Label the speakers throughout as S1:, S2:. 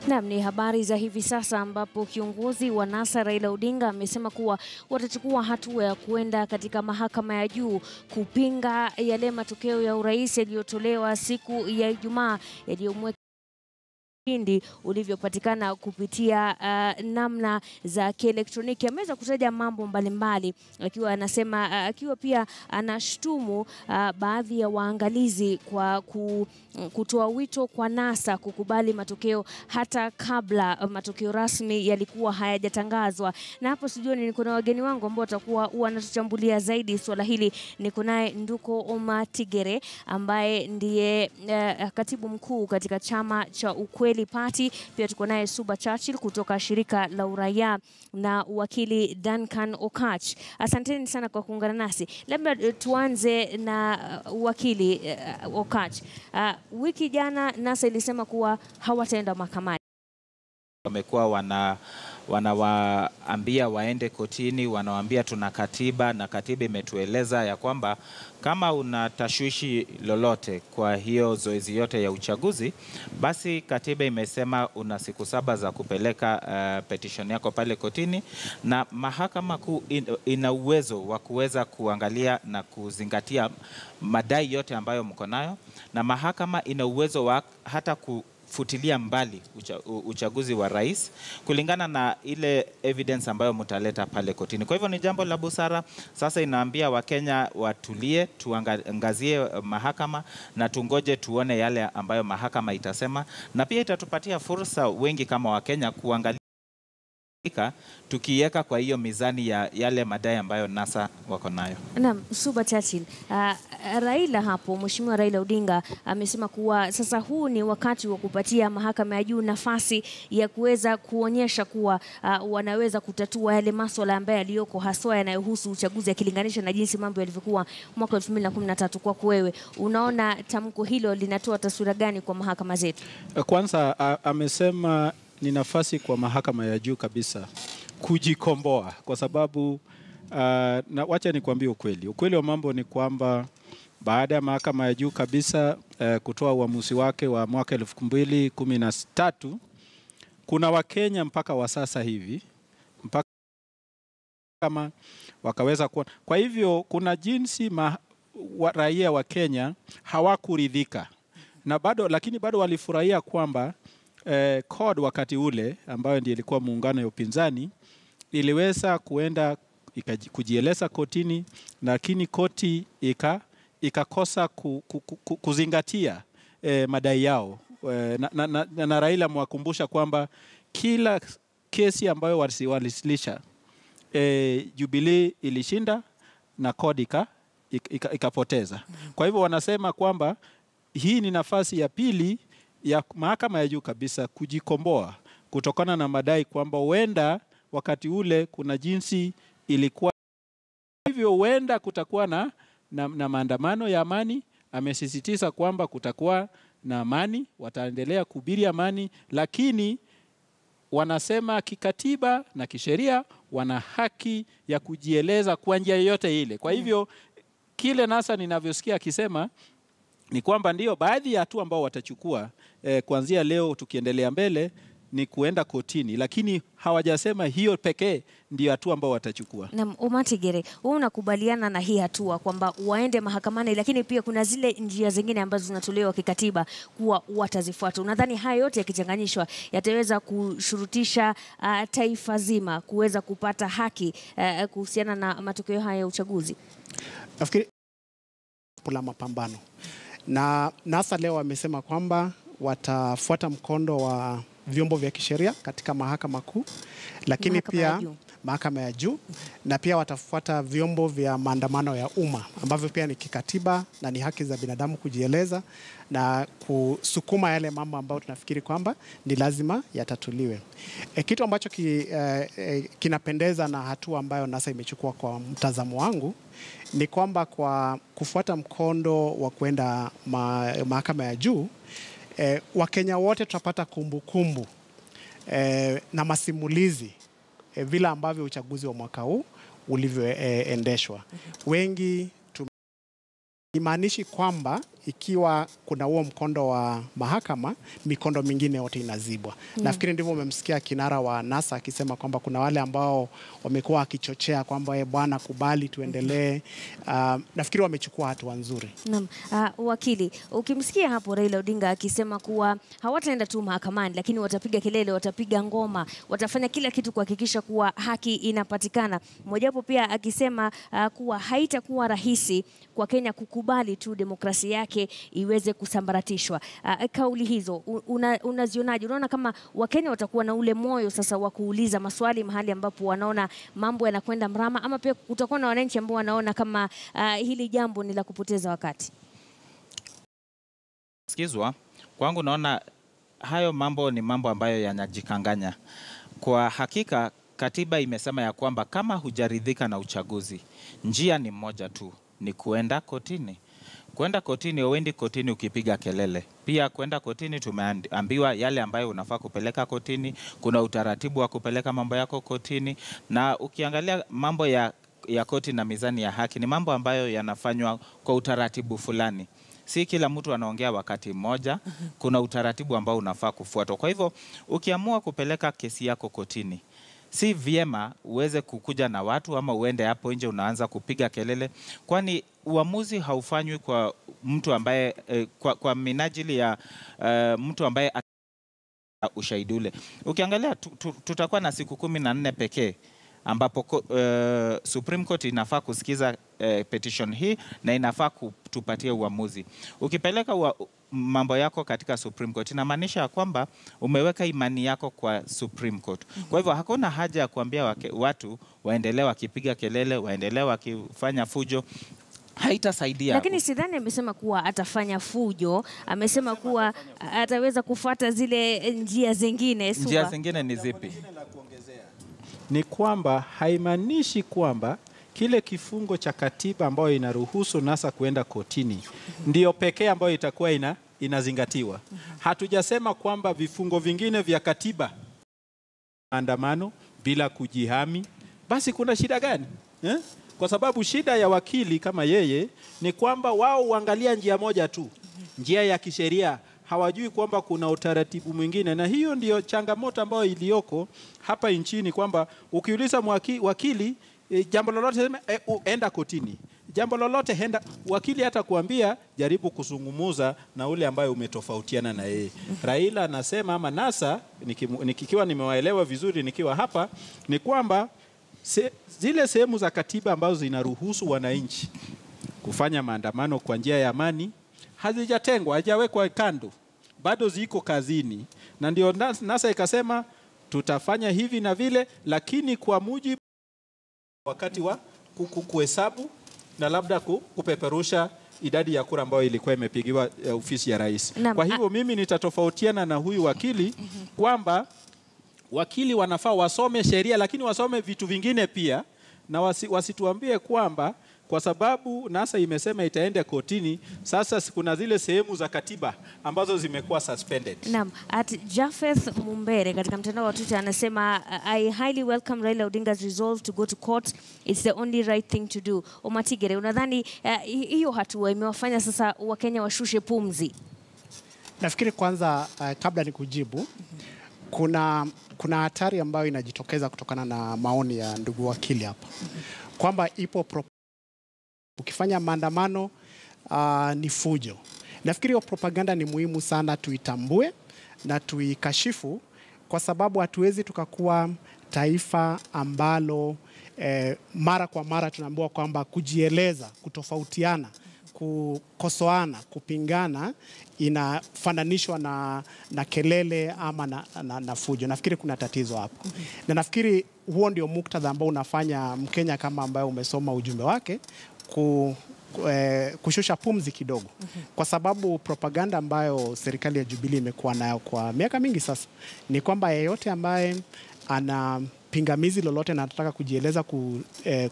S1: Naam, ni habari za hivi sasa ambapo kiongozi wa NASA Raila Odinga amesema kuwa watachukua hatua ya kuenda katika mahakama ya juu kupinga yale matokeo ya urais yaliyotolewa siku ya Ijumaa yaliyomweka ushindi ulivyopatikana kupitia namna za kielektroniki. Ameweza kutaja mambo mbalimbali akiwa anasema akiwa pia anashtumu baadhi ya waangalizi kwa kutoa wito kwa NASA kukubali matokeo hata kabla matokeo rasmi yalikuwa hayajatangazwa. Na hapo studioni niko na wageni wangu ambao watakuwa wanatuchambulia zaidi swala hili. Niko naye Nduko Omatigere ambaye ndiye katibu mkuu katika chama cha Ukweli Party. Pia tuko naye Suba Churchill kutoka shirika la uraia na wakili Duncan Okatch. Asanteni sana kwa kuungana nasi. Labda tuanze na wakili Okatch. Wiki jana NASA ilisema kuwa hawataenda mahakamani.
S2: Wamekuwa wanawaambia waende kotini, wanawaambia tuna katiba na katiba imetueleza ya kwamba kama una tashwishi lolote kwa hiyo zoezi yote ya uchaguzi, basi katiba imesema una siku 7 za kupeleka petition yako pale kotini, na mahakama kuu ina uwezo wa kuweza kuangalia na kuzingatia madai yote ambayo mko nayo, na mahakama ina uwezo wa hata kufutilia mbali uchaguzi wa rais kulingana na ile evidence ambayo mtaleta pale kotini. Kwa hivyo ni jambo la busara. Sasa inaambia Wakenya watulie, tuangazie mahakama na tungoje tuone yale ambayo mahakama itasema, na pia itatupatia fursa wengi kama Wakenya kuangalia tukiweka kwa hiyo mizani ya yale madai ambayo NASA wako nayo.
S1: Naam, Suba Churchill, Raila hapo, Mheshimiwa Raila Odinga amesema kuwa sasa huu ni wakati wa kupatia mahakama ya juu nafasi ya kuweza kuonyesha kuwa wanaweza kutatua yale masuala ambayo yaliyoko haswa yanayohusu uchaguzi, akilinganisha na jinsi mambo yalivyokuwa mwaka 2013. Kwako wewe, unaona tamko hilo linatoa taswira gani kwa mahakama zetu?
S3: Kwanza amesema ni nafasi kwa mahakama ya juu kabisa kujikomboa, kwa sababu na wacha nikwambie ukweli wa mambo ni kwamba baada ya mahakama ya juu kabisa kutoa uamuzi wake wa mwaka 2013, kuna Wakenya mpaka wa sasa hivi mpaka kama wakaweza kuwa. Kwa hivyo kuna jinsi raia wa Kenya hawakuridhika, na lakini bado walifurahia kwamba CORD wakati ule ambayo ndiyo ilikuwa muungano ya upinzani iliweza kuenda kujieleza kotini, lakini koti ikakosa kuzingatia madai yao, na Raila mwakumbusha kwamba kila kesi ambayo waliwasilisha Jubilee ilishinda na CORD ikapoteza. Kwa hivyo wanasema kwamba hii ni nafasi ya pili ya mahakama ya juu kabisa kujikomboa kutokana na madai kwamba huenda wakati ule kuna jinsi ilikuwa hivyo, huenda kutakuwa na maandamano ya amani. Amesisitiza kwamba kutakuwa na amani, wataendelea kuhubiri amani, lakini wanasema kikatiba na kisheria wana haki ya kujieleza kwa njia yoyote ile. Kwa hivyo kile NASA ninavyosikia akisema ni kwamba ndio baadhi ya hatua ambao watachukua kuanzia leo tukiendelea mbele ni kuenda kotini, lakini hawajasema hiyo pekee ndio hatua ambao watachukua.
S1: Na Omatigere, wewe unakubaliana na hii hatua kwamba waende mahakamani, lakini pia kuna zile njia zingine ambazo zinatolewa kikatiba kuwa watazifuata? Unadhani haya yote yakichanganyishwa yataweza kushurutisha taifa zima kuweza kupata haki kuhusiana na matokeo haya ya uchaguzi?
S4: Nafikiri la mapambano, na NASA leo wamesema kwamba watafuata mkondo wa vyombo vya kisheria katika mahakama kuu, lakini pia mahakama ya juu, na pia watafuata vyombo vya maandamano ya umma ambavyo pia ni kikatiba na ni haki za binadamu kujieleza na kusukuma yale mambo ambayo tunafikiri kwamba ni lazima yatatuliwe. Kitu ambacho kinapendeza na hatua ambayo NASA imechukua kwa mtazamo wangu ni kwamba kwa kufuata mkondo wa kwenda mahakama ya juu, Wakenya wote tutapata kumbukumbu na masimulizi vile ambavyo uchaguzi wa mwaka huu ulivyoendeshwa. Wengi imaanishi kwamba ikiwa kuna huo mkondo wa mahakama, mikondo mingine yote inazibwa. Nafikiri ndivyo umemsikia kinara wa NASA akisema kwamba kuna wale ambao wamekuwa wakichochea kwamba bwana kubali tuendelee. Nafikiri wamechukua hatua nzuri.
S1: Naam, wakili, ukimsikia hapo Raila Odinga akisema kuwa hawataenda tu mahakamani, lakini watapiga kelele, watapiga ngoma, watafanya kila kitu kuhakikisha kuwa haki inapatikana. Mmojawapo pia akisema kuwa haitakuwa rahisi kwa Kenya kukubali tu demokrasia yake iweze kusambaratishwa. Kauli hizo unazionaje? Unaona kama Wakenya watakuwa na ule moyo sasa wa kuuliza maswali mahali ambapo wanaona mambo yanakwenda mrama, ama pia kutakuwa na wananchi ambao wanaona kama hili jambo ni la kupoteza wakati?
S2: Sikizwa, kwangu naona hayo mambo ni mambo ambayo yanajikanganya. Kwa hakika katiba imesema ya kwamba kama hujaridhika na uchaguzi, njia ni moja tu, ni kuenda kotini. Kwenda kotini, uendi kotini ukipiga kelele. Pia kwenda kotini tumeambiwa yale ambayo unafaa kupeleka kotini, kuna utaratibu wa kupeleka mambo yako kotini, na ukiangalia mambo ya koti na mizani ya haki ni mambo ambayo yanafanywa kwa utaratibu fulani. Si kila mtu anaongea wakati mmoja, kuna utaratibu ambao unafaa kufuatwa. Kwa hivyo ukiamua kupeleka kesi yako kotini, si vyema uweze kukuja na watu ama uende hapo nje unaanza kupiga kelele, kwani uamuzi haufanywi kwa mtu ambaye kwa minajili ya mtu ambaye ushahidi ule. Ukiangalia tutakuwa na siku 14 pekee ambapo Supreme Court inafaa kusikiza petition hii na inafaa kutupatia uamuzi. Ukipeleka mambo yako katika Supreme Court inamaanisha kwamba umeweka imani yako kwa Supreme Court. Kwa hivyo hakuna haja ya kuambia watu waendelee wakipiga kelele, waendelee wakifanya fujo. Haitasaidia.
S1: Lakini sidhani amesema kuwa atafanya fujo, amesema kuwa ataweza kufuata zile njia zingine.
S2: Njia zingine ni zipi?
S3: Ni kwamba haimaanishi kwamba kile kifungo cha katiba ambayo inaruhusu NASA kuenda kotini ndio pekee ambayo itakuwa inazingatiwa. Hatujasema kwamba vifungo vingine vya katiba, maandamano bila kujihami, basi kuna shida gani? Kwa sababu shida ya wakili kama yeye ni kwamba wao huangalia njia moja tu, njia ya kisheria. Hawajui kwamba kuna utaratibu mwingine, na hiyo ndio changamoto ambayo iliyoko hapa nchini, kwamba ukiuliza wakili jambo lolote enda kotini, jambo lolote enda, wakili hata kuambia jaribu kuzungumuza na ule ambaye umetofautiana na yeye. Raila anasema ama NASA, nikiwa nimewaelewa vizuri nikiwa hapa, ni kwamba zile sehemu za katiba ambazo zinaruhusu wananchi kufanya maandamano kwa njia ya amani hazijatengwa, hajawekwa kando, bado ziko kazini. Na ndio NASA ikasema tutafanya hivi na vile, lakini kwa mujibu wakati wa kuhesabu na labda kupeperusha idadi ya kura ambayo ilikuwa imepigiwa ofisi ya rais. Kwa hivyo mimi nitatofautiana na huyu wakili kwamba wakili wanafaa wasome sheria, lakini wasome vitu vingine pia, na wasituambie kwamba kwa sababu NASA imesema itaenda kotini, sasa kuna zile sehemu za katiba ambazo zimekuwa suspended.
S1: Naam, Japheth Mumbere katika mtandao wa Twitter anasema I highly welcome Raila Odinga's resolve to go to court. It's the only right thing to do. Omatigere, unadhani hiyo hatua imewafanya sasa Wakenya washushe pumzi?
S4: Nafikiri kwanza kabla ni kujibu, kuna hatari ambayo inajitokeza kutokana na maoni ya ndugu wakili hapa, kwamba ukifanya maandamano ni fujo. Nafikiri hiyo propaganda ni muhimu sana tuitambue na tuikashifu, kwa sababu hatuwezi tukakuwa taifa ambalo mara kwa mara tunaambiwa kwamba kujieleza, kutofautiana, kukosoana, kupingana inafananishwa na kelele ama na fujo. Nafikiri kuna tatizo hapo. Na nafikiri huo ndio muktadha ambao unafanya Mkenya kama ambaye umesoma ujumbe wake kushusha pumzi kidogo. Kwa sababu propaganda ambayo serikali ya Jubilee imekuwa nayo kwa miaka mingi sasa ni kwamba yeyote ambaye ana pingamizi lolote na anataka kujieleza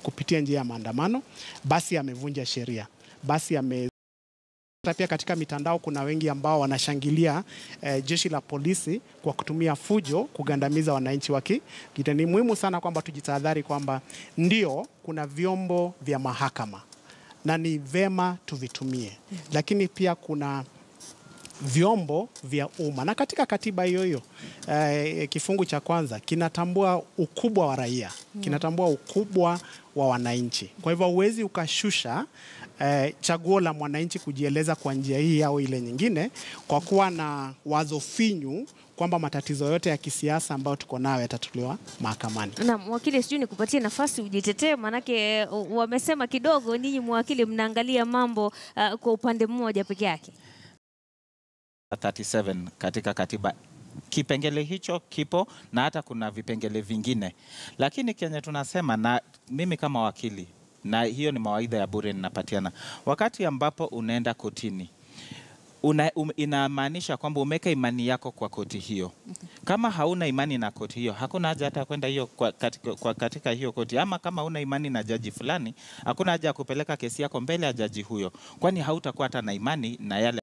S4: kupitia njia ya maandamano, basi amevunja sheria. Basi pia katika mitandao kuna wengi ambao wanashangilia jeshi la polisi kwa kutumia fujo kugandamiza wananchi wake. Ni muhimu sana kwamba tujitahadhari kwamba ndio kuna vyombo vya mahakama, na ni vema tuvitumie. Lakini pia kuna vyombo vya umma, na katika katiba hiyo hiyo kifungu cha kwanza kinatambua ukubwa wa raia, kinatambua ukubwa wa wananchi. Kwa hivyo huwezi ukashusha chaguo la mwananchi kujieleza kwa njia hii au ile nyingine kwa kuwa na wazo finyu kwamba matatizo yote ya kisiasa ambayo tuko nayo yatatuliwa mahakamani.
S1: Naam, wakili, sijui nikupatie nafasi ujitetee, manake wamesema kidogo ninyi mwakili mnaangalia mambo kwa upande mmoja peke yake.
S2: 37 katika katiba kipengele hicho kipo, na hata kuna vipengele vingine, lakini Kenya tunasema, na mimi kama wakili, na hiyo ni mawaidha ya bure ninapatiana, wakati ambapo unaenda kotini inamaanisha kwamba umeka imani yako kwa koti hiyo. Kama hauna imani na koti hiyo, hakuna haja hata kwenda hiyo katika hiyo koti. Ama kama una imani na jaji fulani, hakuna haja ya kupeleka kesi yako mbele ya jaji huyo, kwani hautakuwa hata na imani na yale